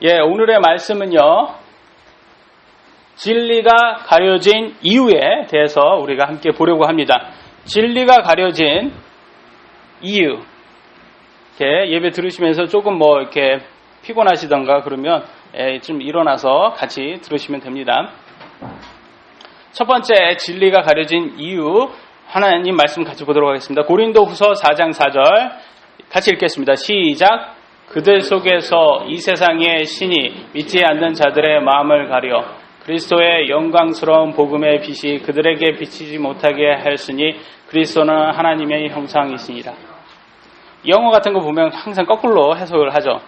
오늘의 말씀은요, 진리가 가려진 이유에 대해서 우리가 함께 보려고 합니다. 진리가 가려진 이유. 예배 들으시면서 조금 이렇게 피곤하시던가 그러면 좀 일어나서 같이 들으시면 됩니다. 첫 번째, 진리가 가려진 이유. 하나님 말씀 같이 보도록 하겠습니다. 고린도후서 4장 4절 같이 읽겠습니다. 시작. 그들 속에서 이 세상의 신이 믿지 않는 자들의 마음을 가려 그리스도의 영광스러운 복음의 빛이 그들에게 비치지 못하게 하였으니 그리스도는 하나님의 형상이시니라. 영어 같은 거 보면 항상 거꾸로 해석을 하죠.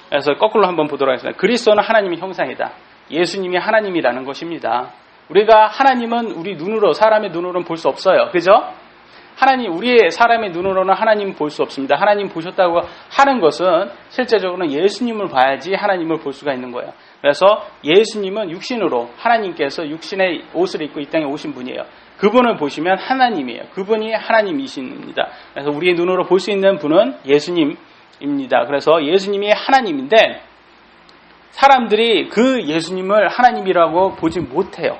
그래서 거꾸로 한번 보도록 하겠습니다. 그리스도는 하나님의 형상이다. 예수님이 하나님이라는 것입니다. 우리가 하나님은 우리 눈으로, 사람의 눈으로는 볼 수 없어요. 그죠? 우리의 사람의 눈으로는 하나님 볼 수 없습니다. 하나님 보셨다고 하는 것은 실제적으로는 예수님을 봐야지 하나님을 볼 수가 있는 거예요. 그래서 예수님은 육신으로, 하나님께서 육신의 옷을 입고 이 땅에 오신 분이에요. 그분을 보시면 하나님이에요. 그분이 하나님이십니다. 그래서 우리의 눈으로 볼 수 있는 분은 예수님입니다. 그래서 예수님이 하나님인데 사람들이 그 예수님을 하나님이라고 보지 못해요.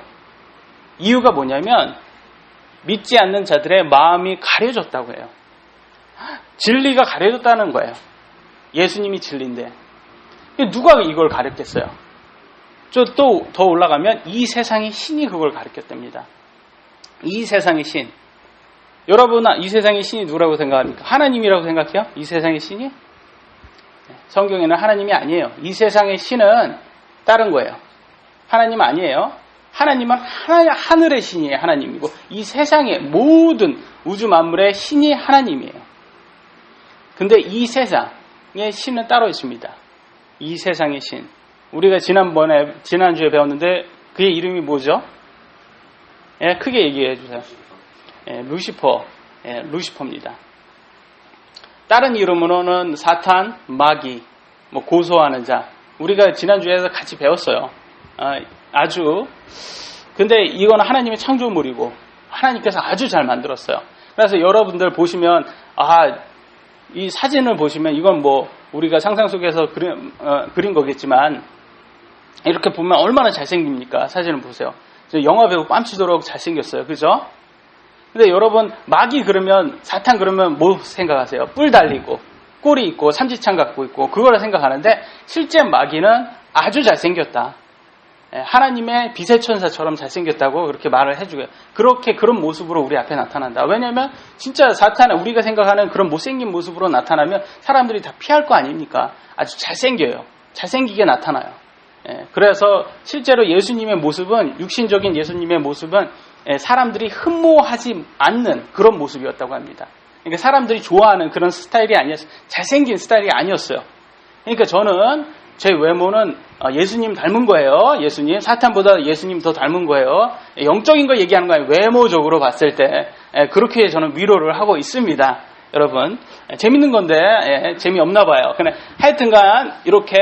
이유가 뭐냐면 믿지 않는 자들의 마음이 가려졌다고 해요. 진리가 가려졌다는 거예요. 예수님이 진리인데 누가 이걸 가렸겠어요? 또 더 올라가면 이 세상의 신이 그걸 가르쳤답니다. 이 세상의 신. 여러분, 이 세상의 신이 누구라고 생각합니까? 하나님이라고 생각해요? 이 세상의 신이? 성경에는 하나님이 아니에요. 이 세상의 신은 다른 거예요. 하나님 아니에요. 하나님은 하늘의 신이에요. 하나님이고 이 세상의 모든 우주 만물의 신이 하나님이에요. 근데 이 세상의 신은 따로 있습니다. 이 세상의 신. 우리가 지난주에 배웠는데 그의 이름이 뭐죠? 크게 얘기해 주세요. 루시퍼입니다. 다른 이름으로는 사탄, 마귀, 고소하는 자. 우리가 지난주에서 같이 배웠어요. 근데 이건 하나님의 창조물이고 하나님께서 아주 잘 만들었어요. 그래서 여러분들 보시면 이 사진을 보시면 이건 우리가 상상 속에서 그린 거겠지만 이렇게 보면 얼마나 잘생깁니까? 사진을 보세요. 영화 배우 뺨치도록 잘생겼어요. 그죠? 근데 여러분, 마귀 그러면, 사탄 그러면 뭐 생각하세요? 뿔 달리고 꼬리 있고 삼지창 갖고 있고 그거를 생각하는데 실제 마귀는 아주 잘생겼다. 하나님의 빛의 천사처럼 잘생겼다고 그렇게 말을 해주고요. 그런 모습으로 우리 앞에 나타난다. 왜냐하면 진짜 사탄은 우리가 생각하는 그런 못생긴 모습으로 나타나면 사람들이 다 피할 거 아닙니까? 아주 잘생겨요. 잘생기게 나타나요. 그래서 실제로 예수님의 모습은, 육신적인 예수님의 모습은 사람들이 흠모하지 않는 그런 모습이었다고 합니다. 그러니까 사람들이 좋아하는 그런 스타일이 아니었어요. 잘생긴 스타일이 아니었어요. 그러니까 저는 제 외모는 예수님 닮은 거예요. 예수님, 사탄보다 예수님 더 닮은 거예요. 영적인 거 얘기하는 거예요. 외모적으로 봤을 때 그렇게 저는 위로를 하고 있습니다. 여러분, 재밌는 건데 재미없나 봐요. 근데 하여튼간 이렇게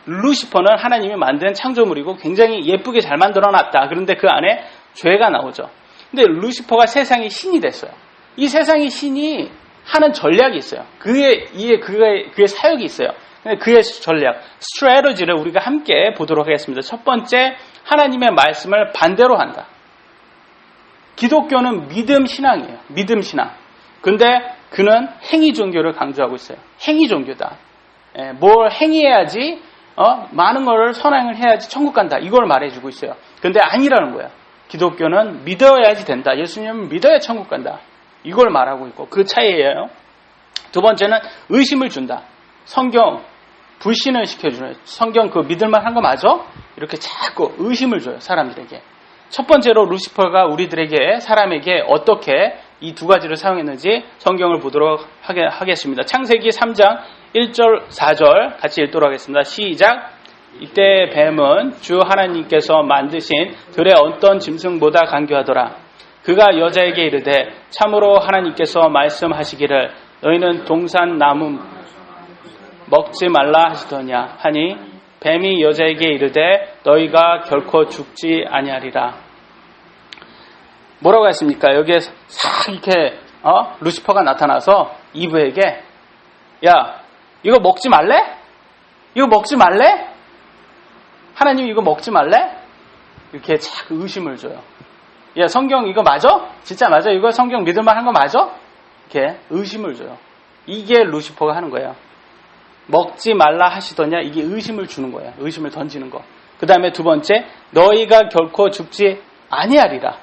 루시퍼는 하나님이 만든 창조물이고 굉장히 예쁘게 잘 만들어놨다. 그런데 그 안에 죄가 나오죠. 근데 루시퍼가 세상의 신이 됐어요. 이 세상의 신이 하는 전략이 있어요. 그의 사역이 있어요. 그의 전략, 스트래터지를 우리가 함께 보도록 하겠습니다. 첫 번째, 하나님의 말씀을 반대로 한다. 기독교는 믿음 신앙이에요. 믿음 신앙. 근데 그는 행위 종교를 강조하고 있어요. 행위 종교다. 뭘 행위해야지, 많은 걸 선행을 해야지 천국 간다. 이걸 말해주고 있어요. 근데 아니라는 거예요. 기독교는 믿어야지 된다. 예수님은 믿어야 천국 간다. 이걸 말하고 있고 그 차이예요. 두 번째는 의심을 준다. 성경 불신을 시켜주는, 성경 그 믿을만 한 거 맞아? 이렇게 자꾸 의심을 줘요. 사람들에게. 첫 번째로 루시퍼가 사람에게 어떻게 이 두 가지를 사용했는지 성경을 보도록 하겠습니다. 창세기 3장 1절 4절 같이 읽도록 하겠습니다. 시작. 이때 뱀은 주 하나님께서 만드신 들의 어떤 짐승보다 간교하더라. 그가 여자에게 이르되 참으로 하나님께서 말씀하시기를 너희는 동산 나무 먹지 말라 하시더냐 하니 뱀이 여자에게 이르되 너희가 결코 죽지 아니하리라. 뭐라고 했습니까? 여기에 싹 이렇게 루시퍼가 나타나서 이브에게 야 이거 먹지 말래? 이거 먹지 말래? 하나님 이거 먹지 말래? 이렇게 자꾸 의심을 줘요. 야, 성경 이거 맞아? 진짜 맞아? 이거 성경 믿을만한 거 맞아? 이렇게 의심을 줘요. 이게 루시퍼가 하는 거예요. 먹지 말라 하시더냐? 이게 의심을 주는 거예요. 의심을 던지는 거. 그 다음에 두 번째, 너희가 결코 죽지 아니하리라.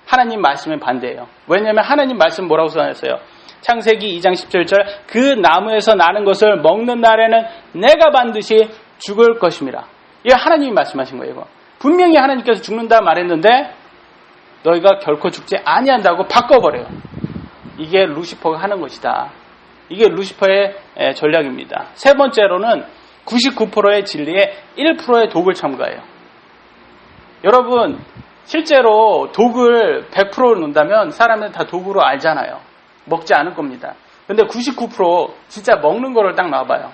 하나님 말씀에 반대예요. 왜냐하면 하나님 말씀 뭐라고 써놨어요? 창세기 2장 17절, 그 나무에서 나는 것을 먹는 날에는 내가 반드시 죽을 것임이라. 이게 하나님이 말씀하신 거예요. 이거. 분명히 하나님께서 죽는다 말했는데 너희가 결코 죽지 아니한다고 바꿔버려요. 이게 루시퍼가 하는 것이다. 이게 루시퍼의 전략입니다. 세 번째로는 99%의 진리에 1%의 독을 첨가해요. 여러분, 실제로 독을 100% 넣는다면 사람은 다 독으로 알잖아요. 먹지 않을 겁니다. 근데 99% 진짜 먹는 거를 딱 놔봐요.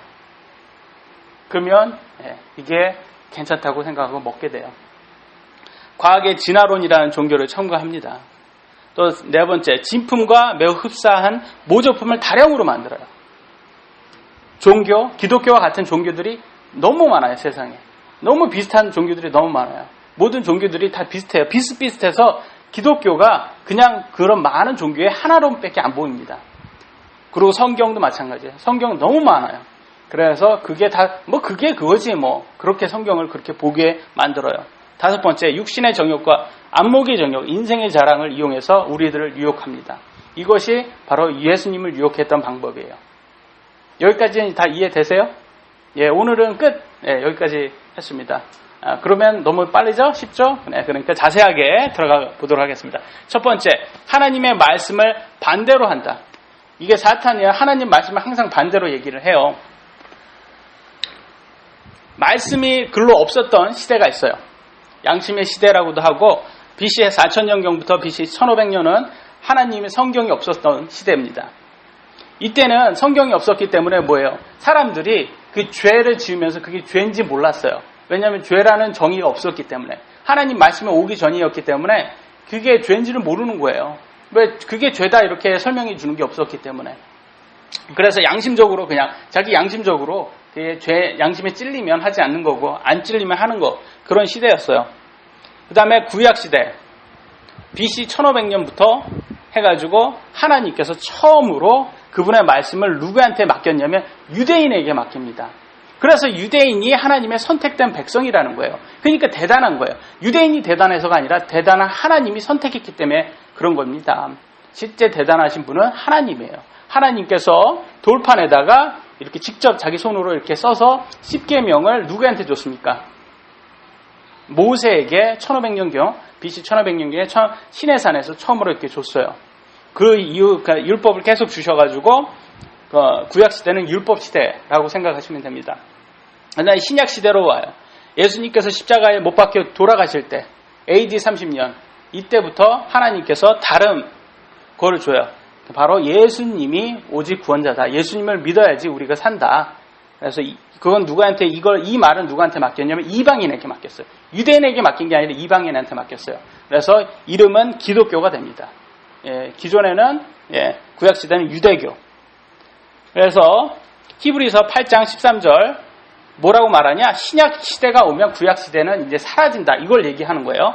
그러면 이게 괜찮다고 생각하고 먹게 돼요. 과학의 진화론이라는 종교를 첨가합니다. 또 네 번째, 진품과 매우 흡사한 모조품을 다량으로 만들어요. 종교, 기독교와 같은 종교들이 너무 많아요, 세상에. 너무 비슷한 종교들이 너무 많아요. 모든 종교들이 다 비슷해요. 비슷비슷해서 기독교가 그냥 그런 많은 종교의 하나로밖에 안 보입니다. 그리고 성경도 마찬가지예요. 성경 너무 많아요. 그래서 그게 다, 그게 그거지 그렇게 성경을 그렇게 보게 만들어요. 다섯 번째, 육신의 정욕과 안목의 정욕, 인생의 자랑을 이용해서 우리들을 유혹합니다. 이것이 바로 예수님을 유혹했던 방법이에요. 여기까지는 다 이해되세요? 예, 오늘은 끝. 예, 여기까지 했습니다. 그러면 너무 빠르죠? 쉽죠? 네, 그러니까 자세하게 들어가 보도록 하겠습니다. 첫 번째, 하나님의 말씀을 반대로 한다. 이게 사탄이야. 하나님 말씀을 항상 반대로 얘기를 해요. 말씀이 글로 없었던 시대가 있어요. 양심의 시대라고도 하고 BC 4000년경부터 BC 1500년은 하나님의 성경이 없었던 시대입니다. 이때는 성경이 없었기 때문에 뭐예요? 사람들이 그 죄를 지으면서 그게 죄인지 몰랐어요. 왜냐하면 죄라는 정의가 없었기 때문에. 하나님 말씀이 오기 전이었기 때문에 그게 죄인지를 모르는 거예요. 왜 그게 죄다 이렇게 설명해 주는 게 없었기 때문에. 그래서 양심적으로 그냥 자기 양심적으로 죄 양심에 찔리면 하지 않는 거고 안 찔리면 하는 거, 그런 시대였어요. 그 다음에 구약시대 BC 1500년부터 해가지고 하나님께서 처음으로 그분의 말씀을 누구한테 맡겼냐면 유대인에게 맡깁니다. 그래서 유대인이 하나님의 선택된 백성이라는 거예요. 그러니까 대단한 거예요. 유대인이 대단해서가 아니라 대단한 하나님이 선택했기 때문에 그런 겁니다. 실제 대단하신 분은 하나님이에요. 하나님께서 돌판에다가 이렇게 직접 자기 손으로 이렇게 써서 십계명을 누구한테 줬습니까? 모세에게 1500년경, BC 1500년경에 시내산에서 처음으로 이렇게 줬어요. 그 이후 율법을 계속 주셔가지고 구약시대는 율법시대라고 생각하시면 됩니다. 그다음에 신약시대로 와요. 예수님께서 십자가에 못 박혀 돌아가실 때 AD 30년 이때부터 하나님께서 다른 거를 줘요. 바로 예수님이 오직 구원자다. 예수님을 믿어야지 우리가 산다. 그래서 그건 누구한테 이 말은 누구한테 맡겼냐면 이방인에게 맡겼어요. 유대인에게 맡긴 게 아니라 이방인한테 맡겼어요. 그래서 이름은 기독교가 됩니다. 예, 기존에는 구약시대는 유대교. 그래서 히브리서 8장 13절 뭐라고 말하냐? 신약 시대가 오면 구약 시대는 이제 사라진다. 이걸 얘기하는 거예요.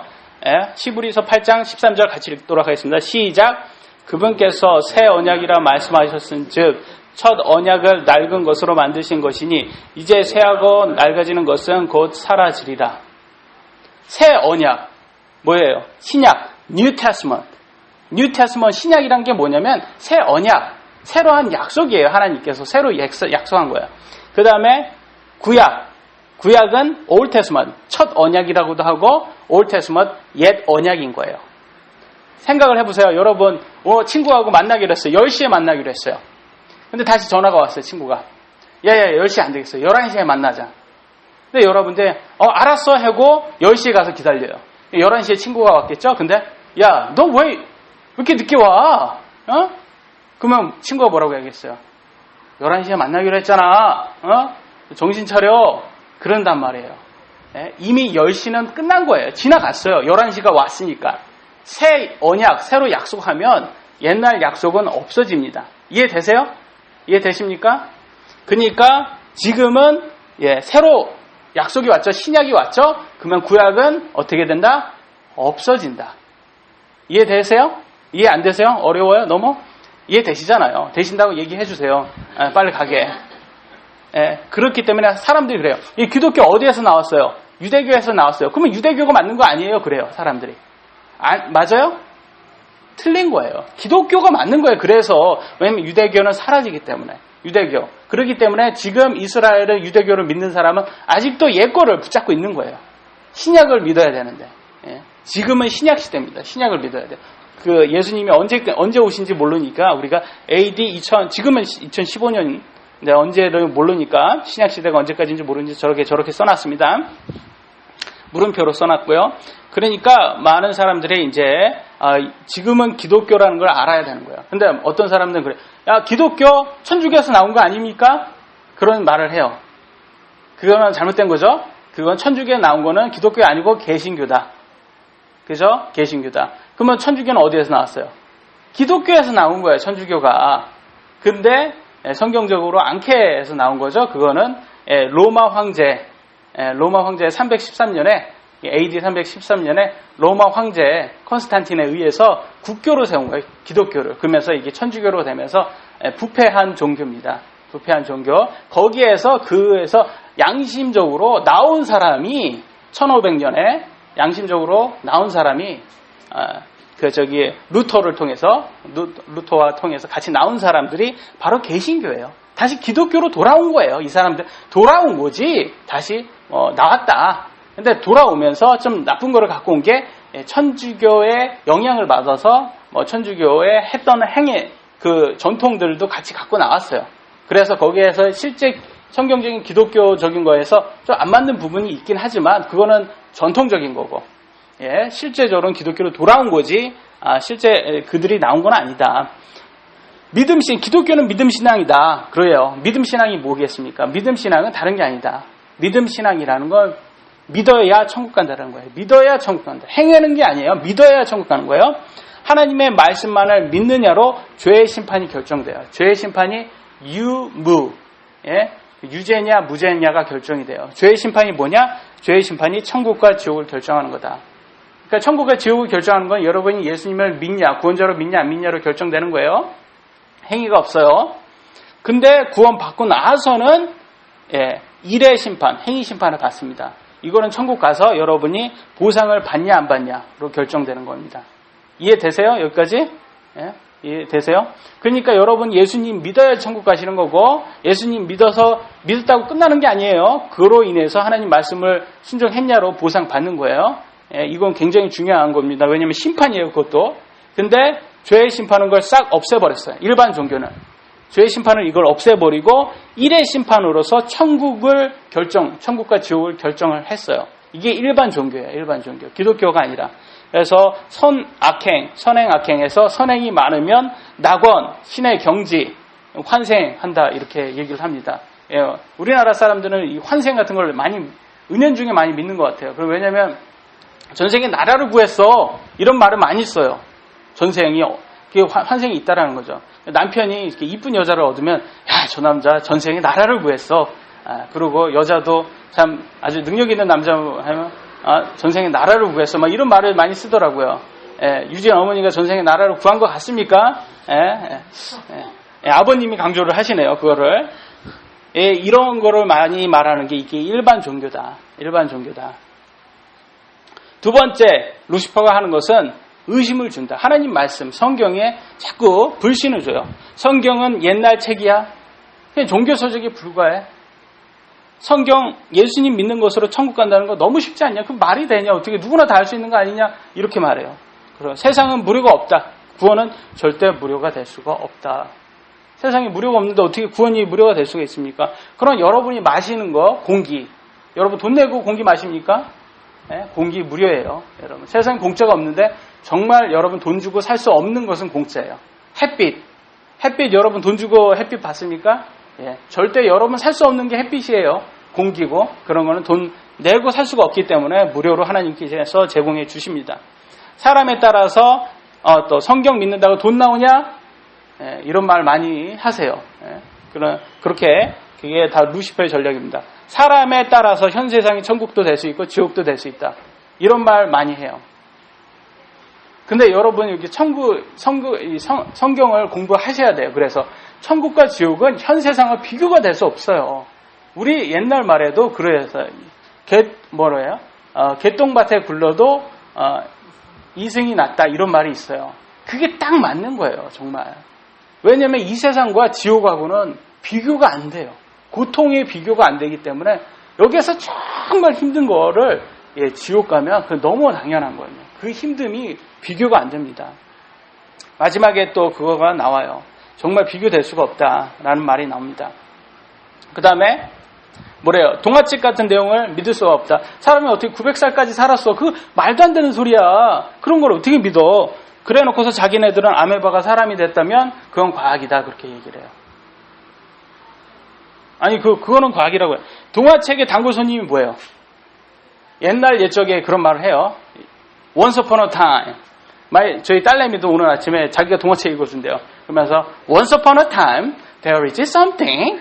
히브리서 8장 13절 같이 읽도록 하겠습니다. 시작. 그분께서 새 언약이라 말씀하셨은즉 첫 언약을 낡은 것으로 만드신 것이니 이제 새하고 낡아지는 것은 곧 사라지리라. 새 언약 뭐예요? 신약, New Testament. New Testament 신약이란 게 뭐냐면 새 언약, 새로 한 약속이에요. 하나님께서 새로 약속한 거예요. 그 다음에 구약은 Old Testament, 첫 언약이라고도 하고 Old Testament, 옛 언약인 거예요. 생각을 해보세요. 여러분, 친구하고 만나기로 했어요. 10시에 만나기로 했어요. 근데 다시 전화가 왔어요. 친구가. 야야, 10시 안 되겠어. 11시에 만나자. 근데 여러분들 알았어 하고 10시에 가서 기다려요. 11시에 친구가 왔겠죠? 근데 야, 너 왜 이렇게 늦게 와? 그러면 친구가 뭐라고 얘기했어요? 11시에 만나기로 했잖아. 정신 차려. 그런단 말이에요. 이미 10시는 끝난 거예요. 지나갔어요. 11시가 왔으니까. 새 언약, 새로 약속하면 옛날 약속은 없어집니다. 이해되세요? 이해되십니까? 그러니까 지금은 새로 약속이 왔죠. 신약이 왔죠. 그러면 구약은 어떻게 된다? 없어진다. 이해되세요? 이해 안 되세요? 어려워요? 너무? 이해되시잖아요. 되신다고 얘기해 주세요. 빨리 가게. 그렇기 때문에 사람들이 그래요. 이 기독교 어디에서 나왔어요? 유대교에서 나왔어요. 그러면 유대교가 맞는 거 아니에요? 그래요. 사람들이. 맞아요? 틀린 거예요. 기독교가 맞는 거예요. 그래서 왜냐면 유대교는 사라지기 때문에. 유대교. 그렇기 때문에 지금 이스라엘의 유대교를 믿는 사람은 아직도 옛 거를 붙잡고 있는 거예요. 신약을 믿어야 되는데. 지금은 신약 시대입니다. 신약을 믿어야 돼요. 그 예수님이 언제 오신지 모르니까 우리가 AD 지금은 2015년 언제를 모르니까 신약 시대가 언제까지인지 모르는지 저렇게 써놨습니다. 물음표로 써놨고요. 그러니까 많은 사람들이 이제 지금은 기독교라는 걸 알아야 되는 거예요. 근데 어떤 사람들은 그래. 야, 기독교 천주교에서 나온 거 아닙니까? 그런 말을 해요. 그거는 잘못된 거죠. 그건 천주교에 나온 거는 기독교 아니고 개신교다. 그죠? 개신교다. 그러면 천주교는 어디에서 나왔어요? 기독교에서 나온 거예요. 천주교가. 근데 성경적으로 앙케에서 나온 거죠. 그거는 로마 황제 313년에 AD 313년에 로마 황제 컨스탄틴에 의해서 국교로 세운 거예요. 기독교를. 그러면서 이게 천주교로 되면서 부패한 종교입니다. 부패한 종교. 거기에서 양심적으로 나온 사람이 1500년에 양심적으로 나온 사람이 루터와 통해서 같이 나온 사람들이 바로 개신교예요. 다시 기독교로 돌아온 거예요. 이 사람들 돌아온 거지 다시 나왔다. 근데 돌아오면서 좀 나쁜 거를 갖고 온 게 천주교의 영향을 받아서 천주교의 했던 행위 그 전통들도 같이 갖고 나왔어요. 그래서 거기에서 실제 성경적인 기독교적인 거에서 좀 안 맞는 부분이 있긴 하지만 그거는 전통적인 거고 실제적으로는 기독교로 돌아온 거지 실제 그들이 나온 건 아니다. 기독교는 믿음신앙이다. 그래요. 믿음신앙이 뭐겠습니까? 믿음신앙은 다른 게 아니다. 믿음신앙이라는 건 믿어야 천국 간다는 거예요. 믿어야 천국 간다. 행하는 게 아니에요. 믿어야 천국 가는 거예요. 하나님의 말씀만을 믿느냐로 죄의 심판이 결정돼요. 죄의 심판이 유무, 유죄냐 무죄냐가 결정이 돼요. 죄의 심판이 뭐냐? 죄의 심판이 천국과 지옥을 결정하는 거다. 그러니까 천국과 지옥을 결정하는 건 여러분이 예수님을 믿냐, 구원자로 믿냐 안 믿냐로 결정되는 거예요. 행위가 없어요. 근데 구원 받고 나서는 일의 심판, 행위 심판을 받습니다. 이거는 천국 가서 여러분이 보상을 받냐 안 받냐로 결정되는 겁니다. 이해되세요? 여기까지? 이해되세요? 그러니까 여러분 예수님 믿어야 천국 가시는 거고 예수님 믿었다고 끝나는 게 아니에요. 그로 인해서 하나님 말씀을 순종했냐로 보상 받는 거예요. 이건 굉장히 중요한 겁니다. 왜냐하면 심판이에요. 그것도. 근데 죄의 심판은 걸 싹 없애버렸어요. 일반 종교는. 죄의 심판을 이걸 없애버리고 일의 심판으로서 천국과 지옥을 결정을 했어요. 이게 일반 종교예요. 일반 종교. 기독교가 아니라. 그래서 선행 악행에서 선행이 많으면 낙원, 신의 경지, 환생한다 이렇게 얘기를 합니다. 우리나라 사람들은 이 환생 같은 걸 은연중에 많이 믿는 것 같아요. 왜냐하면 전생에 나라를 구했어 이런 말을 많이 써요. 전생이 환생이 있다라는 거죠. 남편이 이렇게 이쁜 여자를 얻으면 야, 저 남자 전생에 나라를 구했어. 그리고 여자도 참 아주 능력 있는 남자 하면 전생에 나라를 구했어. 막 이런 말을 많이 쓰더라고요. 유진 어머니가 전생에 나라를 구한 것 같습니까? 아버님이 강조를 하시네요. 그거를. 이런 거를 많이 말하는 게 이게 일반 종교다. 일반 종교다. 두 번째, 루시퍼가 하는 것은 의심을 준다. 하나님 말씀, 성경에 자꾸 불신을 줘요. 성경은 옛날 책이야. 그냥 종교서적에 불과해. 성경, 예수님 믿는 것으로 천국 간다는 거 너무 쉽지 않냐? 그 말이 되냐? 어떻게 누구나 다 할 수 있는 거 아니냐? 이렇게 말해요. 그럼 세상은 무료가 없다. 구원은 절대 무료가 될 수가 없다. 세상에 무료가 없는데 어떻게 구원이 무료가 될 수가 있습니까? 그럼 여러분이 마시는 거, 공기. 여러분 돈 내고 공기 마십니까? 공기 무료예요. 여러분 세상에 공짜가 없는데 정말 여러분 돈 주고 살 수 없는 것은 공짜예요. 햇빛 여러분 돈 주고 햇빛 받습니까? 절대 여러분 살 수 없는 게 햇빛이에요. 공기고 그런 거는 돈 내고 살 수가 없기 때문에 무료로 하나님께서 제공해 주십니다. 사람에 따라서 또 성경 믿는다고 돈 나오냐? 이런 말 많이 하세요. 그렇게 그게 다 루시퍼의 전략입니다. 사람에 따라서 현 세상이 천국도 될 수 있고 지옥도 될 수 있다. 이런 말 많이 해요. 근데 여러분 여기 성경을 공부하셔야 돼요. 그래서 천국과 지옥은 현 세상과 비교가 될 수 없어요. 우리 옛날 말에도 그래서 개똥밭에 굴러도 이승이 낫다 이런 말이 있어요. 그게 딱 맞는 거예요. 정말. 왜냐하면 이 세상과 지옥하고는 비교가 안 돼요. 고통의 비교가 안 되기 때문에 여기에서 정말 힘든 거를 지옥 가면 그 너무 당연한 거예요. 그 힘듦이 비교가 안 됩니다. 마지막에 또 그거가 나와요. 정말 비교될 수가 없다라는 말이 나옵니다. 그 다음에 뭐래요? 동화책 같은 내용을 믿을 수가 없다. 사람이 어떻게 900살까지 살았어? 그 말도 안 되는 소리야. 그런 걸 어떻게 믿어? 그래 놓고서 자기네들은 아메바가 사람이 됐다면 그건 과학이다. 그렇게 얘기를 해요. 아니 그거는 과학이라고 해요. 동화책의 단골 손님이 뭐예요? 옛날 옛적에 그런 말을 해요. Once upon a time. 저희 딸내미도 오늘 아침에 자기가 동화책 읽어준대요. 그러면서 Once upon a time there is something.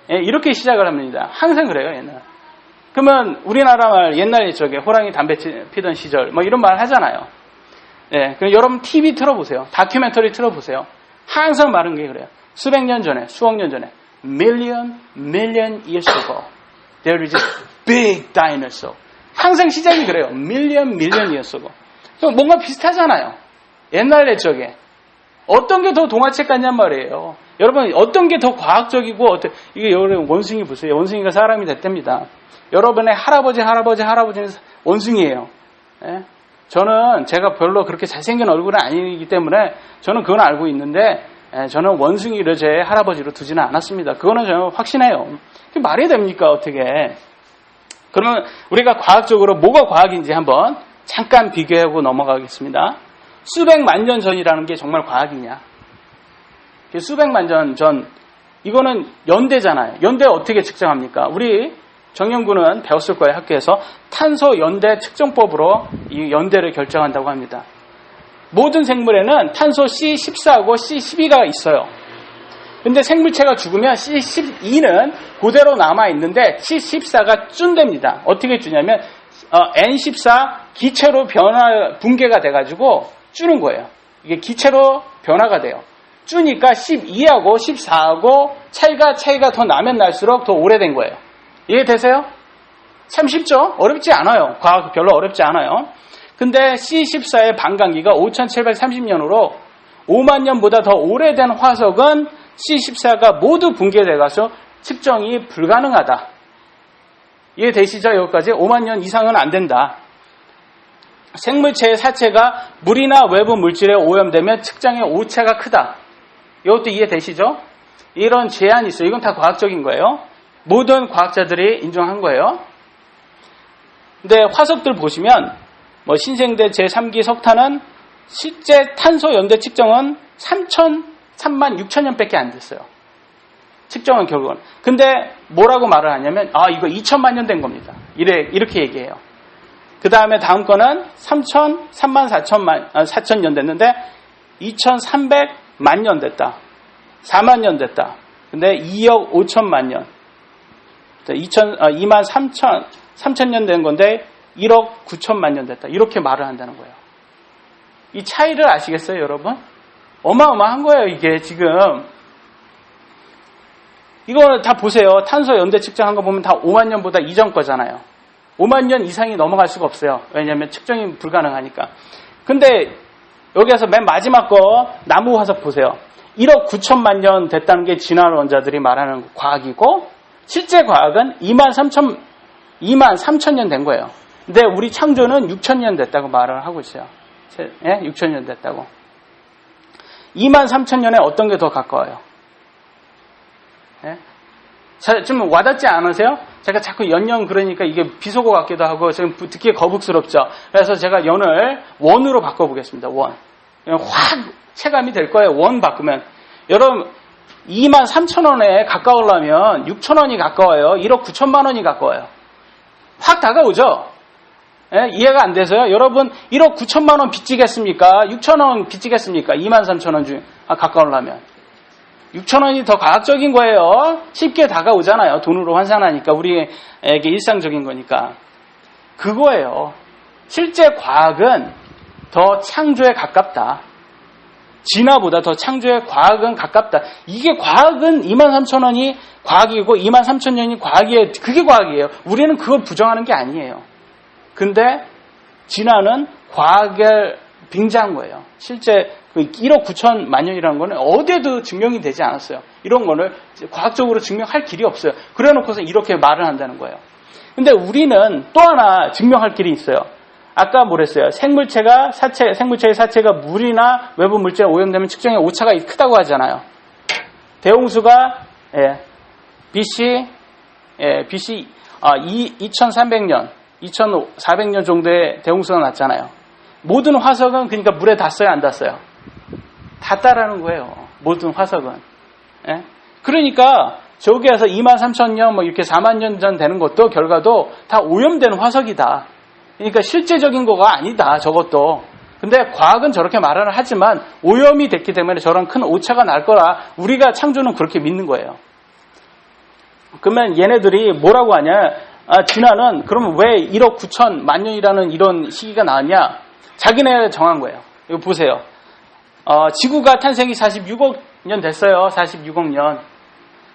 이렇게 시작을 합니다. 항상 그래요. 옛날. 그러면 우리나라 말 옛날 옛적에 호랑이 담배 피던 시절 뭐 이런 말 하잖아요. 그럼 여러분 TV 틀어보세요. 다큐멘터리 틀어보세요. 항상 말은 게 그래요. 수백 년 전에, 수억 년 전에 million years ago there is a big dinosaur. 항상 시작이 그래요. million years ago. 뭔가 비슷하잖아요. 옛날 옛적에 어떤 게 더 동화책 같냔 말이에요. 여러분 어떤 게 더 과학적이고 이게 여러분 원숭이 보세요. 원숭이가 사람이 됐답니다. 여러분의 할아버지는 원숭이에요. 저는 제가 별로 그렇게 잘생긴 얼굴은 아니기 때문에 저는 그건 알고 있는데 저는 원숭이를 제 할아버지로 두지는 않았습니다. 그거는 저는 확신해요. 그게 말이 됩니까 어떻게. 그러면 우리가 과학적으로 뭐가 과학인지 한번 잠깐 비교하고 넘어가겠습니다. 수백만 년 전이라는 게 정말 과학이냐. 수백만 년 전, 이거는 연대잖아요. 연대 어떻게 측정합니까? 우리 정연구는 배웠을 거예요. 학교에서 탄소 연대 측정법으로 이 연대를 결정한다고 합니다. 모든 생물에는 탄소 C14하고 C12가 있어요. 근데 생물체가 죽으면 C12는 그대로 남아있는데 C14가 준답니다. 어떻게 주냐면 N14 기체로 붕괴가 돼가지고 주는 거예요. 이게 기체로 변화가 돼요. 주니까 12하고 14하고 차이가 더 나면 날수록 더 오래된 거예요. 이해되세요? 참 쉽죠? 어렵지 않아요. 과학 별로 어렵지 않아요. 근데 C14의 반감기가 5730년으로 5만 년보다 더 오래된 화석은 C14가 모두 붕괴돼가서 측정이 불가능하다. 이해되시죠? 여기까지 5만 년 이상은 안 된다. 생물체의 사체가 물이나 외부 물질에 오염되면 측정의 오차가 크다. 이것도 이해되시죠? 이런 제한이 있어요. 이건 다 과학적인 거예요. 모든 과학자들이 인정한 거예요. 근데 화석들 보시면 신생대 제3기 석탄은 실제 탄소 연대 측정은 3만 6천 년밖에 안 됐어요. 측정은 결국은. 근데 뭐라고 말을 하냐면 이거 2천만 년 된 겁니다. 이렇게 얘기해요. 그 다음에 다음 거는 3만 4천 년 됐는데 2,300만 년 됐다. 4만 년 됐다. 근데 2억 5천만 년. 2만 3천 년 된 건데 1억 9천만 년 됐다. 이렇게 말을 한다는 거예요. 이 차이를 아시겠어요, 여러분? 어마어마한 거예요, 이게 지금. 이거 다 보세요. 탄소 연대 측정한 거 보면 다 5만 년보다 이전 거잖아요. 5만 년 이상이 넘어갈 수가 없어요. 왜냐하면 측정이 불가능하니까. 근데 여기에서 맨 마지막 거 나무 화석 보세요. 1억 9천만 년 됐다는 게 진화 원자들이 말하는 과학이고 실제 과학은 2만 3천 년 된 거예요. 근데 우리 창조는 6천 년 됐다고 말을 하고 있어요. 6천 년 됐다고. 2만 3천 년에 어떤 게 더 가까워요? 좀 와닿지 않으세요? 제가 자꾸 연령 그러니까 이게 비속어 같기도 하고 지금 듣기에 거북스럽죠. 그래서 제가 연을 원으로 바꿔보겠습니다. 원. 확 체감이 될 거예요. 원 바꾸면. 여러분 2만 3천 원에 가까우려면 6천 원이 가까워요. 1억 9천만 원이 가까워요. 확 다가오죠? 이해가 안 돼서요? 여러분 1억 9천만 원 빚지겠습니까? 6천 원 빚지겠습니까? 2만 3천 원 중에 가까우려면. 6,000원이 더 과학적인 거예요. 쉽게 다가오잖아요. 돈으로 환산하니까 우리에게 일상적인 거니까. 그거예요. 실제 과학은 더 창조에 가깝다. 진화보다 더 창조에 과학은 가깝다. 이게 과학은 23,000원이 과학이고 23,000년이 과학이에요. 그게 과학이에요. 우리는 그걸 부정하는 게 아니에요. 근데 진화는 과학을 빙자한 거예요. 실제 그 1억 9천만 년이라는 거는 어디에도 증명이 되지 않았어요. 이런 거를 과학적으로 증명할 길이 없어요. 그래 놓고서 이렇게 말을 한다는 거예요. 근데 우리는 또 하나 증명할 길이 있어요. 아까 뭐랬어요? 생물체의 사체가 물이나 외부 물질에 오염되면 측정의 오차가 크다고 하잖아요. 대홍수가 BC 2300년, 2400년 정도의 대홍수가 났잖아요. 모든 화석은 그러니까 물에 닿았어요, 안 닿았어요? 닿았다라는 거예요. 모든 화석은. 그러니까 저기에서 23,000년 뭐 이렇게 4만 년 전 되는 것도 결과도 다 오염된 화석이다. 그러니까 실제적인 거가 아니다, 저것도. 근데 과학은 저렇게 말을 하지만 오염이 됐기 때문에 저런 큰 오차가 날 거라 우리가 창조는 그렇게 믿는 거예요. 그러면 얘네들이 뭐라고 하냐? 진화는 그러면 왜 1억 9천만 년이라는 이런 시기가 나왔냐? 자기네 정한 거예요. 이거 보세요. 지구가 탄생이 46억 년 됐어요. 46억 년.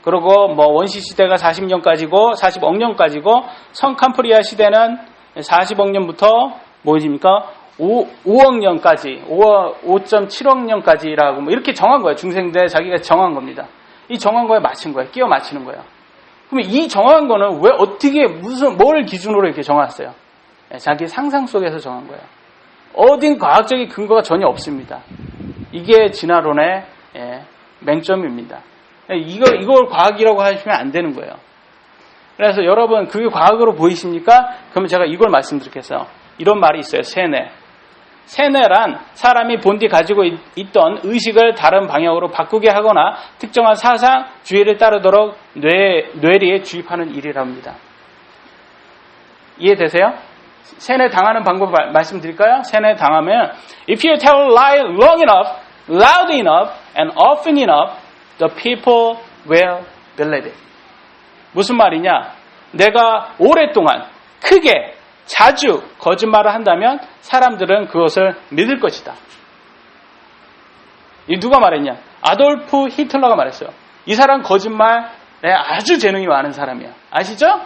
그리고 뭐 원시 시대가 40년까지고 40억 년까지고 성캄프리아 시대는 40억 년부터 뭐입니까? 5억 년까지, 5.7억 년까지라고 뭐 이렇게 정한 거예요. 중생대 자기가 정한 겁니다. 이 정한 거에 맞춘 거예요. 끼워 맞추는 거예요. 그러면 이 정한 거는 왜 어떻게 뭘 기준으로 이렇게 정했어요? 자기 상상 속에서 정한 거예요. 어딘 과학적인 근거가 전혀 없습니다. 이게 진화론의 맹점입니다. 이걸 과학이라고 하시면 안 되는 거예요. 그래서 여러분 그게 과학으로 보이십니까? 그러면 제가 이걸 말씀드리겠어요. 이런 말이 있어요. 세뇌란 사람이 본디 가지고 있던 의식을 다른 방향으로 바꾸게 하거나 특정한 사상, 주의를 따르도록 뇌리에 주입하는 일이랍니다. 이해되세요? 세뇌 당하는 방법 말씀드릴까요? 세뇌 당하면 If you tell a lie long enough, loud enough, and often enough, the people will believe it. 무슨 말이냐? 내가 오랫동안 크게 자주 거짓말을 한다면 사람들은 그것을 믿을 것이다. 이 누가 말했냐? 아돌프 히틀러가 말했어요. 이 사람 거짓말에 아주 재능이 많은 사람이야. 아시죠?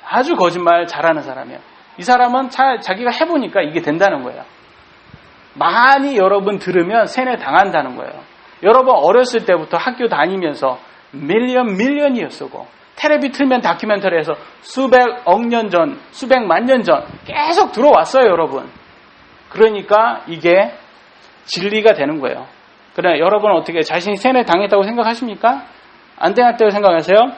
아주 거짓말 잘하는 사람이야. 이 사람은 자기가 해보니까 이게 된다는 거예요. 많이 여러분 들으면 세뇌 당한다는 거예요. 여러분 어렸을 때부터 학교 다니면서 밀리언이었고 텔레비 틀면 다큐멘터리에서 수백억 년 전, 수백만 년 전 계속 들어왔어요, 여러분. 그러니까 이게 진리가 되는 거예요. 그래, 여러분은 어떻게 자신이 세뇌 당했다고 생각하십니까? 안 당했다고 생각하세요?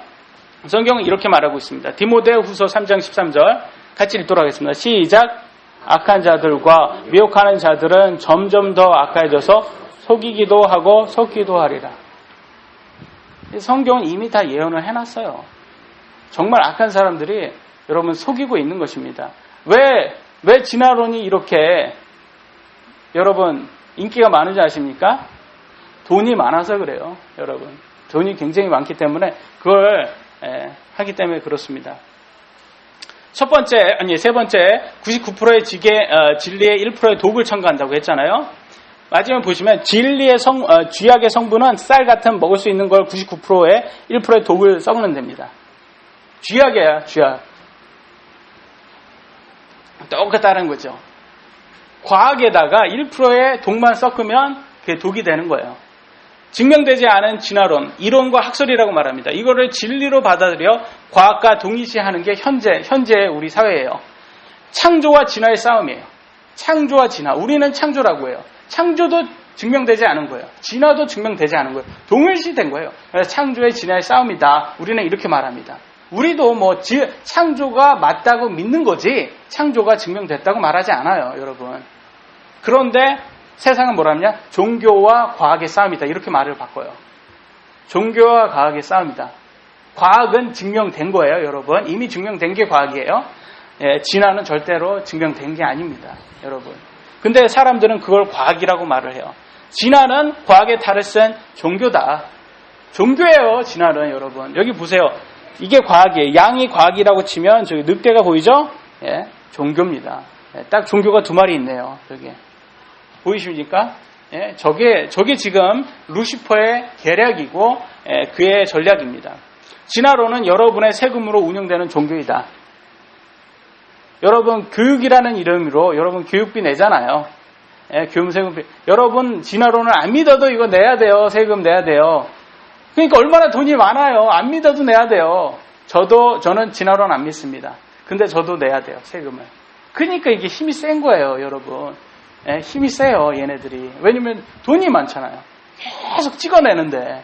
성경은 이렇게 말하고 있습니다. 디모데후서 3장 13절 같이 읽도록 하겠습니다. 시작. 악한 자들과 미혹하는 자들은 점점 더 악해져서 속이기도 하고 속기도 하리라. 성경은 이미 다 예언을 해놨어요. 정말 악한 사람들이 여러분 속이고 있는 것입니다. 왜 진화론이 이렇게 여러분 인기가 많은지 아십니까? 돈이 많아서 그래요. 여러분 돈이 굉장히 많기 때문에 그걸 하기 때문에 그렇습니다. 세 번째 99%의 진리의 1%의 독을 첨가한다고 했잖아요. 마지막에 보시면 진리의 쥐약의 성분은 쌀 같은 먹을 수 있는 걸 99%의 1%의 독을 섞으면 됩니다. 쥐약이에요, 쥐약. 똑같다는 거죠. 과학에다가 1%의 독만 섞으면 그게 독이 되는 거예요. 증명되지 않은 진화론, 이론과 학설이라고 말합니다. 이거를 진리로 받아들여 과학과 동일시하는 게 현재의 우리 사회예요. 창조와 진화의 싸움이에요. 창조와 진화. 우리는 창조라고 해요. 창조도 증명되지 않은 거예요. 진화도 증명되지 않은 거예요. 동일시된 거예요. 그래서 창조의 진화의 싸움이다. 우리는 이렇게 말합니다. 우리도 창조가 맞다고 믿는 거지 창조가 증명됐다고 말하지 않아요, 여러분. 그런데 세상은 뭐라냐? 종교와 과학의 싸움이다. 이렇게 말을 바꿔요. 종교와 과학의 싸움이다. 과학은 증명된 거예요, 여러분. 이미 증명된 게 과학이에요. 진화는 절대로 증명된 게 아닙니다, 여러분. 근데 사람들은 그걸 과학이라고 말을 해요. 진화는 과학의 탈을 쓴 종교다. 종교예요. 진화는 여러분. 여기 보세요. 이게 과학이에요. 양이 과학이라고 치면 저기 늑대가 보이죠? 예, 종교입니다. 예, 딱 종교가 두 마리 있네요. 저기 보이십니까? 예, 저게 지금 루시퍼의 계략이고 그의 전략입니다. 진화론은 여러분의 세금으로 운영되는 종교이다. 여러분 교육이라는 이름으로 여러분 교육비 내잖아요. 예, 세금비. 여러분 진화론을 안 믿어도 이거 내야 돼요. 세금 내야 돼요. 그러니까 얼마나 돈이 많아요. 안 믿어도 내야 돼요. 저는 진화론 안 믿습니다. 근데 저도 내야 돼요. 세금을. 그러니까 이게 힘이 센 거예요. 여러분. 예, 힘이 세요. 얘네들이. 왜냐면 돈이 많잖아요. 계속 찍어내는데.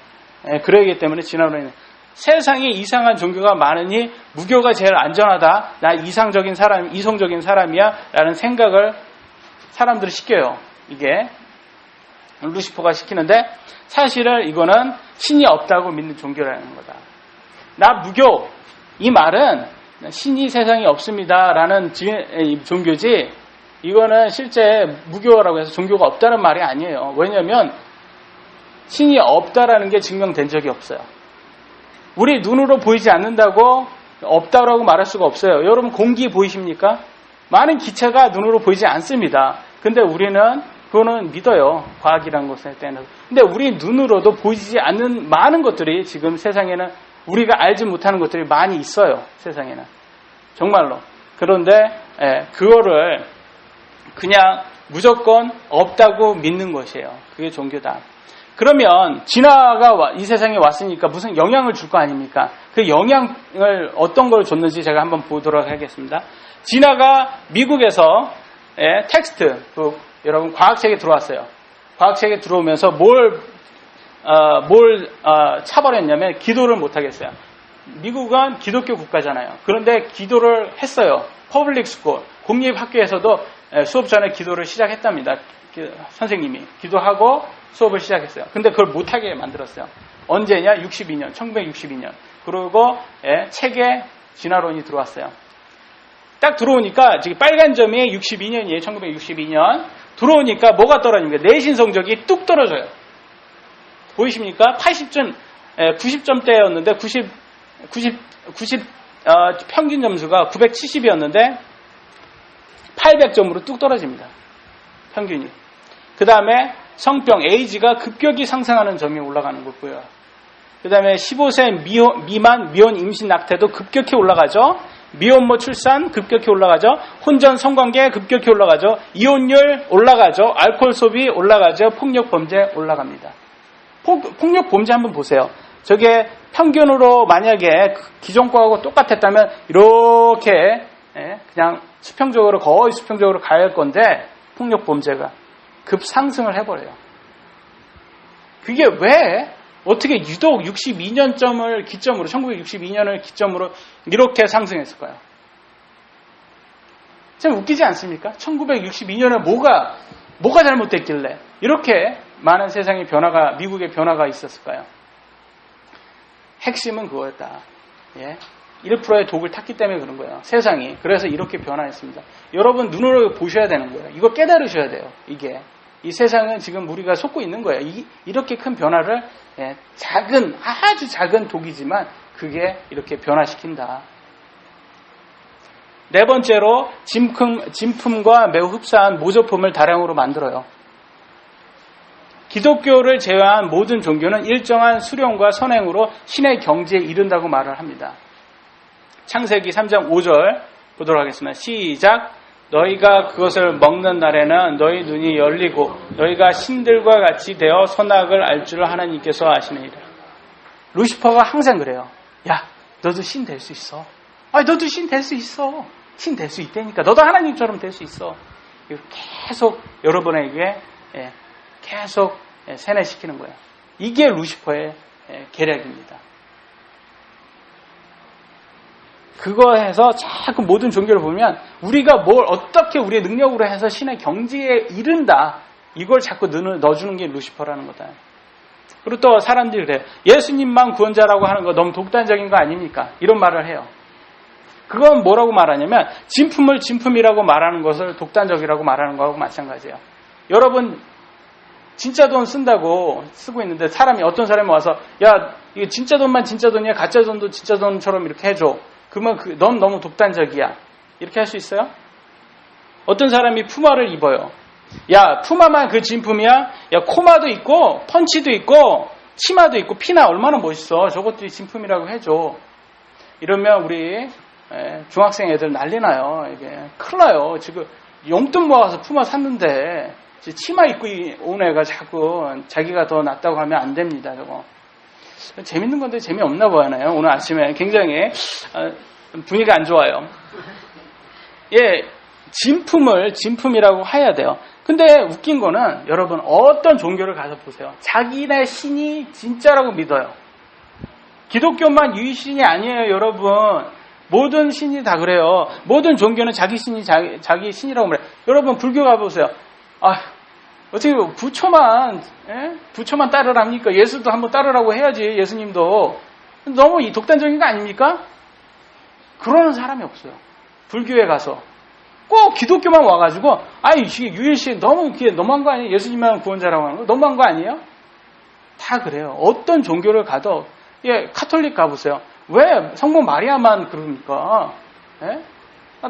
예, 그러기 때문에 진화론은 세상에 이상한 종교가 많으니 무교가 제일 안전하다. 나 이성적인 사람이야. 라는 생각을 사람들이 시켜요. 이게 루시퍼가 시키는데 사실은 이거는 신이 없다고 믿는 종교라는 거다. 나 무교. 이 말은 신이 세상에 없습니다라는 종교지 이거는 실제 무교라고 해서 종교가 없다는 말이 아니에요. 왜냐하면 신이 없다라는 게 증명된 적이 없어요. 우리 눈으로 보이지 않는다고 없다라고 말할 수가 없어요. 여러분 공기 보이십니까? 많은 기체가 눈으로 보이지 않습니다. 근데 우리는 그거는 믿어요. 과학이라는 것에 대해서. 근데 우리 눈으로도 보이지 않는 많은 것들이 지금 세상에는 우리가 알지 못하는 것들이 많이 있어요. 세상에는. 정말로. 그런데 그거를 그냥 무조건 없다고 믿는 것이에요. 그게 종교다. 그러면 진화가 이 세상에 왔으니까 무슨 영향을 줄 거 아닙니까? 그 영향을 어떤 걸 줬는지 제가 한번 보도록 하겠습니다. 진화가 미국에서 텍스트, 여러분 과학책에 들어왔어요. 과학책에 들어오면서 뭘 차버렸냐면 기도를 못 하겠어요. 미국은 기독교 국가잖아요. 그런데 기도를 했어요. 퍼블릭 스쿨, 공립학교에서도 수업 전에 기도를 시작했답니다. 선생님이 기도하고 수업을 시작했어요. 근데 그걸 못하게 만들었어요. 언제냐? 1962년. 그리고 책에 진화론이 들어왔어요. 딱 들어오니까 지금 빨간 점이 62년이에요. 1962년. 들어오니까 뭐가 떨어집니까? 내신 성적이 뚝 떨어져요. 보이십니까? 90점대였는데 90 평균 점수가 970이었는데 800점으로 뚝 떨어집니다. 평균이. 그 다음에 성병, 에이즈가 급격히 상승하는 점이 올라가는 거고요. 그 다음에 15세 미만 미혼 임신 낙태도 급격히 올라가죠. 미혼모 출산 급격히 올라가죠. 혼전 성관계 급격히 올라가죠. 이혼율 올라가죠. 알코올 소비 올라가죠. 폭력 범죄 올라갑니다. 폭력 범죄 한번 보세요. 저게 평균으로 만약에 기존 거하고 똑같았다면 이렇게 그냥 거의 수평적으로 가야 할 건데 폭력 범죄가 급상승을 해버려요. 그게 왜 어떻게 유독 62년점을 기점으로 1962년을 기점으로 이렇게 상승했을까요? 참 웃기지 않습니까? 1962년에 뭐가 잘못됐길래 이렇게 많은 세상의 변화가 미국의 변화가 있었을까요? 핵심은 그거였다. 1%의 독을 탔기 때문에 그런 거예요. 세상이. 그래서 이렇게 변화했습니다. 여러분 눈으로 보셔야 되는 거예요. 이거 깨달으셔야 돼요. 이 세상은 지금 우리가 속고 있는 거예요. 이렇게 큰 변화를 아주 작은 독이지만 그게 이렇게 변화시킨다. 네 번째로 진품과 매우 흡사한 모조품을 다량으로 만들어요. 기독교를 제외한 모든 종교는 일정한 수령과 선행으로 신의 경지에 이른다고 말을 합니다. 창세기 3장 5절 보도록 하겠습니다. 시작. 너희가 그것을 먹는 날에는 너희 눈이 열리고 너희가 신들과 같이 되어 선악을 알 줄을 하나님께서 아시느니라. 루시퍼가 항상 그래요. 야, 너도 신 될 수 있어. 너도 신 될 수 있어. 신 될 수 있다니까. 너도 하나님처럼 될 수 있어. 계속 여러분에게 계속 세뇌시키는 거예요. 이게 루시퍼의 계략입니다. 그거 해서 자꾸 모든 종교를 보면 우리가 뭘 어떻게 우리의 능력으로 해서 신의 경지에 이른다. 이걸 자꾸 넣어주는 게 루시퍼라는 거다. 그리고 또 사람들이 그래요. 예수님만 구원자라고 하는 거 너무 독단적인 거 아닙니까? 이런 말을 해요. 그건 뭐라고 말하냐면 진품을 진품이라고 말하는 것을 독단적이라고 말하는 거하고 마찬가지예요. 여러분 진짜 돈 쓴다고 쓰고 있는데 어떤 사람이 와서 야, 이거 진짜 돈만 진짜 돈이야. 가짜 돈도 진짜 돈처럼 이렇게 해줘. 그러면 넌 너무 독단적이야. 이렇게 할 수 있어요? 어떤 사람이 푸마를 입어요. 야, 푸마만 그 진품이야? 야, 코마도 있고 펀치도 있고 치마도 있고 피나 얼마나 멋있어. 저것들이 진품이라고 해줘. 이러면 우리 중학생 애들 난리 나요. 이게 큰일 나요. 지금 용돈 모아서 푸마 샀는데 치마 입고 온 애가 자꾸 자기가 더 낫다고 하면 안 됩니다. 저거 재밌는 건데 재미없나 보이나요? 오늘 아침에 굉장히 분위기가 안 좋아요. 예, 진품이라고 해야 돼요. 근데 웃긴 거는 여러분 어떤 종교를 가서 보세요. 자기네 신이 진짜라고 믿어요. 기독교만 유일신이 아니에요, 여러분. 모든 신이 다 그래요. 모든 종교는 자기 신이 자기 신이라고 말해요. 여러분 불교 가보세요. 어떻게 부처만 따르랍니까? 예수도 한번 따르라고 해야지. 예수님도 너무 독단적인 거 아닙니까? 그러는 사람이 없어요. 불교에 가서 꼭 기독교만 와가지고 이게 유일신 너무한 거 아니에요? 예수님만 구원자라고 하는 거 너무한 거 아니에요? 다 그래요. 어떤 종교를 가도 카톨릭 가보세요. 왜 성모 마리아만 그럽니까?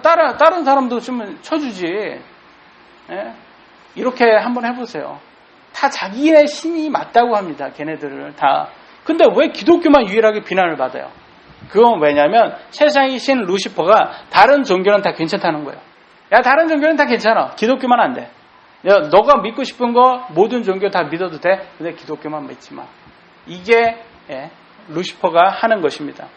다른 사람도 좀 쳐주지. 이렇게 한번 해보세요. 다 자기의 신이 맞다고 합니다. 걔네들을 다. 근데 왜 기독교만 유일하게 비난을 받아요? 그건 왜냐면 세상의 신 루시퍼가 다른 종교는 다 괜찮다는 거예요. 야, 다른 종교는 다 괜찮아. 기독교만 안 돼. 야, 너가 믿고 싶은 거 모든 종교 다 믿어도 돼. 근데 기독교만 믿지 마. 이게 루시퍼가 하는 것입니다.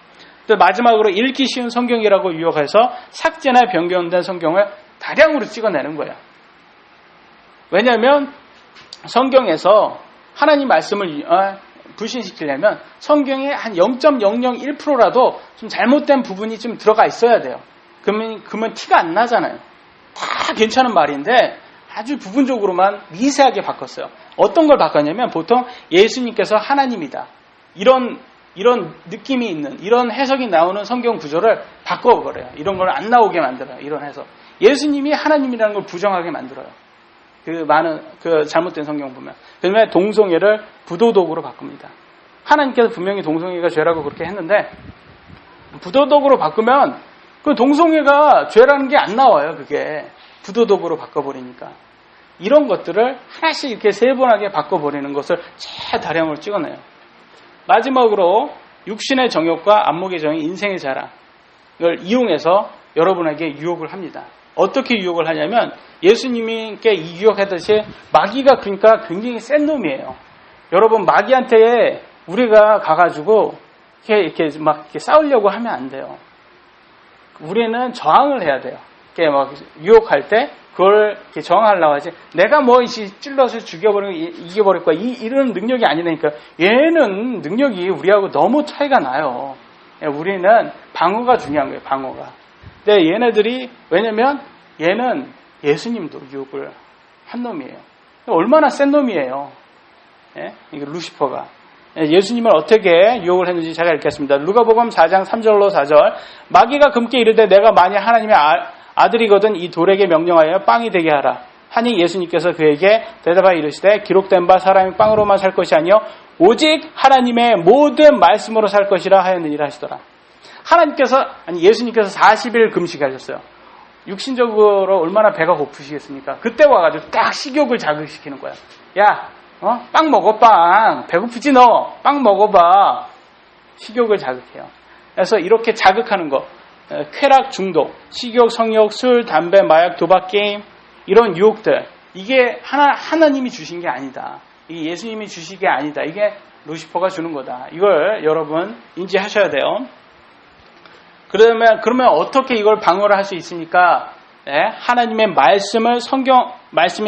또 마지막으로 읽기 쉬운 성경이라고 유혹해서 삭제나 변경된 성경을 다량으로 찍어내는 거예요. 왜냐하면 성경에서 하나님 말씀을 불신시키려면 성경에 한 0.001%라도 좀 잘못된 부분이 좀 들어가 있어야 돼요. 그러면 티가 안 나잖아요. 다 괜찮은 말인데 아주 부분적으로만 미세하게 바꿨어요. 어떤 걸 바꿨냐면 보통 예수님께서 하나님이다. 이런 느낌이 있는 이런 해석이 나오는 성경 구조를 바꿔버려요. 이런 걸 안 나오게 만들어요. 이런 해석. 예수님이 하나님이라는 걸 부정하게 만들어요. 잘못된 성경 보면. 그다음에 동성애를 부도덕으로 바꿉니다. 하나님께서 분명히 동성애가 죄라고 그렇게 했는데 부도덕으로 바꾸면 그 동성애가 죄라는 게 안 나와요. 그게 부도덕으로 바꿔버리니까. 이런 것들을 하나씩 이렇게 세분하게 바꿔버리는 것을 다량으로 찍어내요. 마지막으로 육신의 정욕과 안목의 정욕, 인생의 자랑을 이용해서 여러분에게 유혹을 합니다. 어떻게 유혹을 하냐면 예수님께 유혹하듯이 마귀가 그러니까 굉장히 센 놈이에요. 여러분 마귀한테 우리가 가가지고 이렇게 싸우려고 하면 안 돼요. 우리는 저항을 해야 돼요. 이렇게 막 유혹할 때 그걸 이렇게 저항하려고 하지. 내가 찔러서 죽여버리고 이겨버릴 거야. 이런 능력이 아니라니까. 얘는 능력이 우리하고 너무 차이가 나요. 우리는 방어가 중요한 거예요. 방어가. 근데 얘네들이 왜냐면 얘는 예수님도 유혹을 한 놈이에요. 얼마나 센 놈이에요. 이게 루시퍼가. 예수님을 어떻게 유혹을 했는지 제가 읽겠습니다. 누가복음 4장 3절로 4절. 마귀가 금께 이르되 내가 만일 하나님의 아들이거든 이 돌에게 명령하여 빵이 되게 하라. 하니 예수님께서 그에게 대답하여 이르시되 기록된 바 사람이 빵으로만 살 것이 아니요 오직 하나님의 모든 말씀으로 살 것이라 하였느니라 하시더라. 예수님께서 40일 금식하셨어요. 육신적으로 얼마나 배가 고프시겠습니까? 그때 와가지고 딱 식욕을 자극시키는 거야. 야, 빵 먹어, 빵. 배고프지 너? 빵 먹어봐. 식욕을 자극해요. 그래서 이렇게 자극하는 거, 쾌락 중독, 식욕, 성욕, 술, 담배, 마약, 도박, 게임 이런 유혹들 이게 하나님이 주신 게 아니다. 이게 예수님이 주신 게 아니다. 이게 루시퍼가 주는 거다. 이걸 여러분 인지하셔야 돼요. 그러면 어떻게 이걸 방어를 할 수 있습니까? 하나님의 말씀인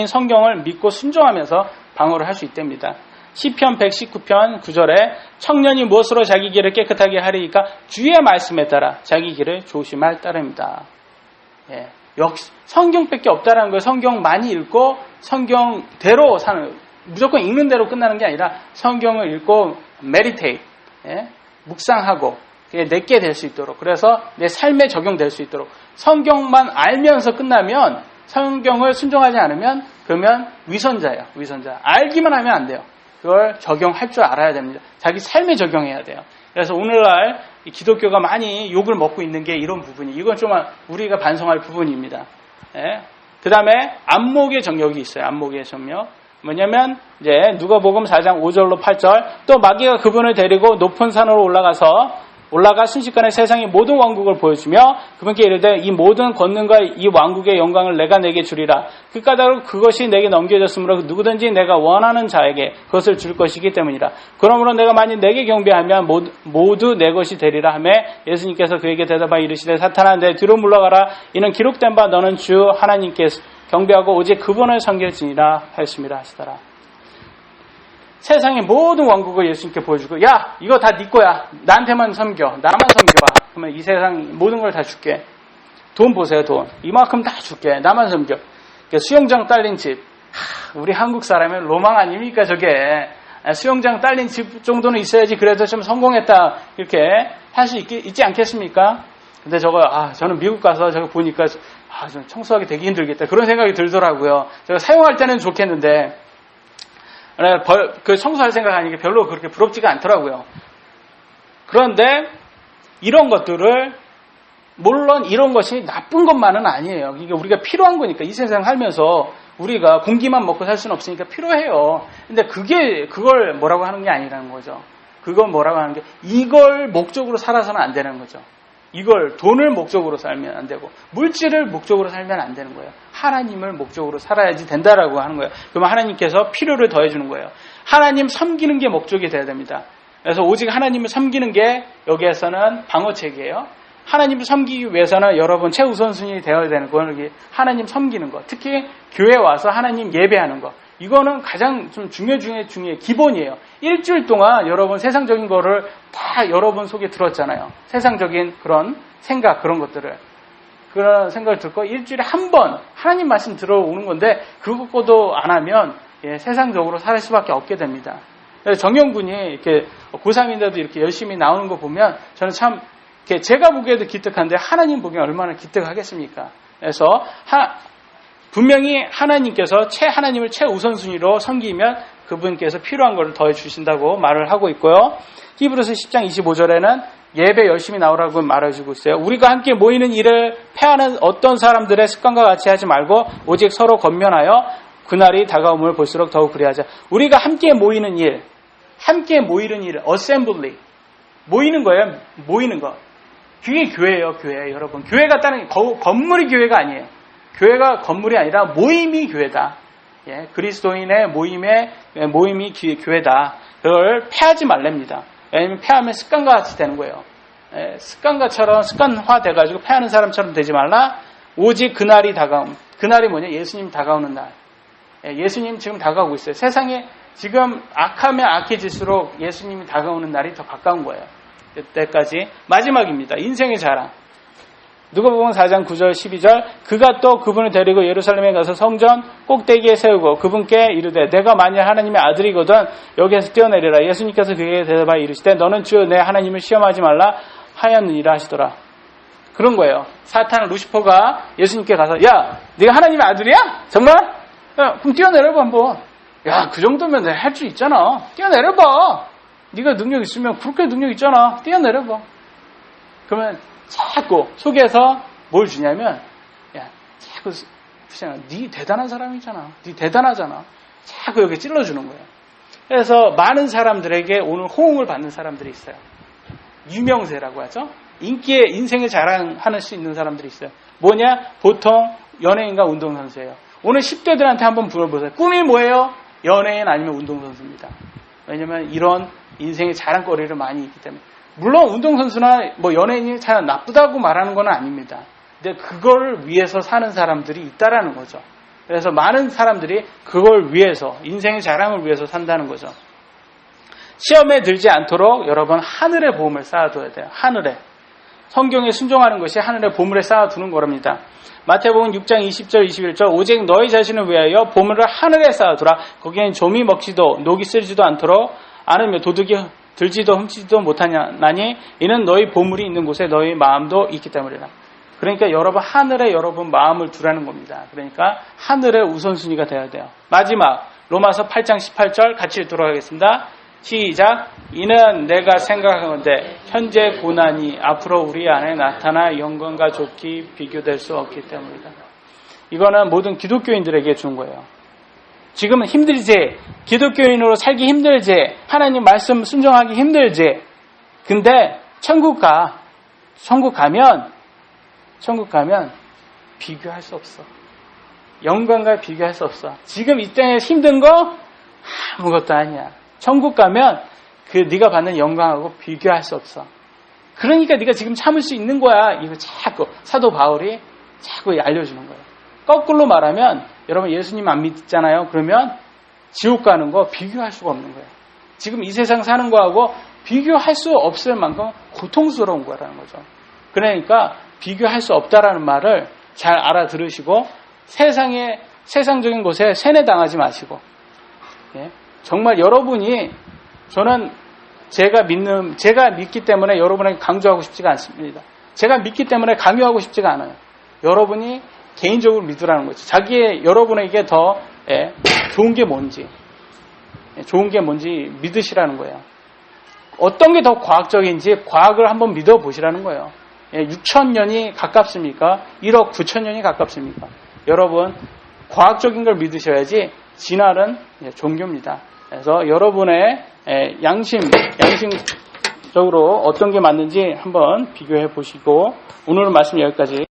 성경을 믿고 순종하면서 방어를 할 수 있답니다. 시편 119편 9절에 청년이 무엇으로 자기 길을 깨끗하게 하리이까 주의 말씀에 따라 자기 길을 조심할 따름이다. 역시 성경밖에 없다라는 거예요. 성경 많이 읽고 성경대로 사는, 무조건 읽는 대로 끝나는 게 아니라 성경을 읽고 메디테이트, 묵상하고 내게 될 수 있도록, 그래서 내 삶에 적용될 수 있도록 성경만 알면서 끝나면 성경을 순종하지 않으면 그러면 위선자예요. 위선자. 알기만 하면 안 돼요. 그걸 적용할 줄 알아야 됩니다. 자기 삶에 적용해야 돼요. 그래서 오늘날 기독교가 많이 욕을 먹고 있는 게 이런 부분이, 이건 좀 우리가 반성할 부분입니다. 예. 그 다음에 안목의 정력이 있어요. 안목의 정력. 뭐냐면 이제 누가복음 4장 5절로 8절, 또 마귀가 그분을 데리고 높은 산으로 올라가 순식간에 세상의 모든 왕국을 보여주며 그분께 이르되 이 모든 권능과 이 왕국의 영광을 내가 내게 주리라. 그 까닭으로 그것이 내게 넘겨졌으므로 누구든지 내가 원하는 자에게 그것을 줄 것이기 때문이라. 그러므로 내가 만일 내게 경배하면 모두 내 것이 되리라 하며 예수님께서 그에게 대답하여 이르시되 사탄아 내 뒤로 물러가라. 이는 기록된 바 너는 주 하나님께 경배하고 오직 그분을 섬길지니라 하였습니다 하시더라. 세상의 모든 왕국을 예수님께 보여주고, 야, 이거 다 네 거야. 나한테만 섬겨. 나만 섬겨봐. 그러면 이 세상 모든 걸 다 줄게. 돈 보세요, 돈. 이만큼 다 줄게. 나만 섬겨. 수영장 딸린 집. 우리 한국 사람은 로망 아닙니까, 저게. 수영장 딸린 집 정도는 있어야지 그래도 좀 성공했다. 이렇게 할 수 있지 않겠습니까? 근데 저는 미국 가서 저거 보니까, 좀 청소하기 되게 힘들겠다. 그런 생각이 들더라고요. 제가 사용할 때는 좋겠는데, 그 청소할 생각하니까 별로 그렇게 부럽지가 않더라고요. 그런데 이런 것들을, 물론 이런 것이 나쁜 것만은 아니에요. 이게 우리가 필요한 거니까. 이 세상 살면서 우리가 공기만 먹고 살 수는 없으니까 필요해요. 근데 그걸 뭐라고 하는 게 아니라는 거죠. 그걸 뭐라고 하는 게, 이걸 목적으로 살아서는 안 되는 거죠. 이걸 돈을 목적으로 살면 안 되고 물질을 목적으로 살면 안 되는 거예요. 하나님을 목적으로 살아야지 된다라고 하는 거예요. 그러면 하나님께서 필요를 더해주는 거예요. 하나님 섬기는 게 목적이 돼야 됩니다. 그래서 오직 하나님을 섬기는 게 여기에서는 방어책이에요. 하나님을 섬기기 위해서는 여러분 최우선순위 되어야 되는 건 하나님 섬기는 거. 특히 교회 와서 하나님 예배하는 거. 이거는 가장 좀 중요해 기본이에요. 일주일 동안 여러분 세상적인 거를 다 여러분 속에 들었잖아요. 세상적인 그런 생각, 그런 것들을. 그런 생각을 듣고 일주일에 한 번 하나님 말씀 들어오는 건데 그것도 안 하면 세상적으로 살 수밖에 없게 됩니다. 정영군이 이렇게 고3인데도 이렇게 열심히 나오는 거 보면 저는 참 제가 보기에도 기특한데 하나님 보기엔 얼마나 기특하겠습니까? 그래서 분명히 하나님께서 하나님을 최우선순위로 섬기면 그분께서 필요한 것을 더해 주신다고 말을 하고 있고요. 히브리서 10장 25절에는 예배 열심히 나오라고 말해주고 있어요. 우리가 함께 모이는 일을 패하는 어떤 사람들의 습관과 같이 하지 말고 오직 서로 권면하여 그날이 다가옴을 볼수록 더욱 그리하자. 우리가 함께 모이는 일, assembly, 모이는 거예요. 모이는 거. 그게 교회예요, 교회. 여러분, 교회가 따는 건물이 교회가 아니에요. 교회가 건물이 아니라 모임이 교회다. 그리스도인의 모임이 교회다. 그걸 패하지 말랍니다. 왜냐하면 패하면 습관과 같이 되는 거예요. 습관과처럼 습관화돼가지고 패하는 사람처럼 되지 말라. 오직 그날이 다가옴. 그날이 뭐냐? 예수님 다가오는 날. 예수님 지금 다가오고 있어요. 세상에 지금 악하면 악해질수록 예수님이 다가오는 날이 더 가까운 거예요. 그때까지 마지막입니다. 인생의 자랑. 누가복음 4장 9절 12절 그가 또 그분을 데리고 예루살렘에 가서 성전 꼭대기에 세우고 그분께 이르되 내가 만일 하나님의 아들이거든 여기에서 뛰어내리라. 예수님께서 그에게 대답하여 이르시되 너는 주 내 하나님을 시험하지 말라 하였느니라 하시더라. 그런 거예요. 사탄 루시퍼가 예수님께 가서 야 네가 하나님의 아들이야? 정말? 야, 그럼 뛰어내려봐 한번. 야 그 정도면 내가 할 수 있잖아. 뛰어내려봐. 네가 능력 있으면 그렇게 능력 있잖아. 뛰어내려봐. 그러면 자꾸 속에서 뭘 주냐면 야 자꾸 네 대단한 사람이잖아. 네 대단하잖아. 자꾸 여기 찔러주는 거예요. 그래서 많은 사람들에게 오늘 호응을 받는 사람들이 있어요. 유명세라고 하죠. 인생을 자랑할 수 있는 사람들이 있어요. 뭐냐? 보통 연예인과 운동선수예요. 오늘 10대들한테 한번 물어보세요. 꿈이 뭐예요? 연예인 아니면 운동선수입니다. 왜냐면 이런 인생의 자랑거리를 많이 있기 때문에. 물론 운동선수나 연예인이 잘 나쁘다고 말하는 건 아닙니다. 근데 그걸 위해서 사는 사람들이 있다라는 거죠. 그래서 많은 사람들이 그걸 위해서, 인생의 자랑을 위해서 산다는 거죠. 시험에 들지 않도록 여러분 하늘의 보물을 쌓아둬야 돼요. 하늘에. 성경에 순종하는 것이 하늘의 보물에 쌓아두는 거랍니다. 마태복음 6장 20절 21절 오직 너희 자신을 위하여 보물을 하늘에 쌓아두라. 거기엔 좀이 먹지도 녹이 쓸지도 않으며 도둑이 들지도 훔치지도 못하냐니 이는 너희 보물이 있는 곳에 너희 마음도 있기 때문이라. 그러니까 여러분 하늘에 여러분 마음을 두라는 겁니다. 그러니까 하늘의 우선순위가 되어야 돼요. 마지막 로마서 8장 18절 같이 읽도록 하겠습니다. 시작. 이는 내가 생각하건대 현재 고난이 앞으로 우리 안에 나타나 영광과 좋게 비교될 수 없기 때문이다. 이거는 모든 기독교인들에게 준 거예요. 지금은 힘들지. 기독교인으로 살기 힘들지. 하나님 말씀 순종하기 힘들지. 근데 천국 가면 비교할 수 없어. 영광과 비교할 수 없어. 지금 이 땅에 힘든 거 아무것도 아니야. 천국 가면 네가 받는 영광하고 비교할 수 없어. 그러니까 네가 지금 참을 수 있는 거야. 이거 자꾸 사도 바울이 자꾸 알려주는 거예요. 거꾸로 말하면 여러분 예수님 안 믿잖아요. 그러면 지옥 가는 거 비교할 수가 없는 거예요. 지금 이 세상 사는 거하고 비교할 수 없을 만큼 고통스러운 거라는 거죠. 그러니까 비교할 수 없다라는 말을 잘 알아들으시고 세상적인 것에 세뇌당하지 마시고, 예? 정말 여러분이, 저는 제가 믿기 때문에 여러분에게 강조하고 싶지가 않습니다. 제가 믿기 때문에 강요하고 싶지가 않아요. 여러분이 개인적으로 믿으라는 거죠. 여러분에게 더 좋은 게 뭔지 믿으시라는 거예요. 어떤 게 더 과학적인지 과학을 한번 믿어보시라는 거예요. 6,000년이 가깝습니까? 1억 9,000년이 가깝습니까? 여러분, 과학적인 걸 믿으셔야지 진화는 종교입니다. 그래서 여러분의 양심적으로 어떤 게 맞는지 한번 비교해 보시고, 오늘은 말씀 여기까지.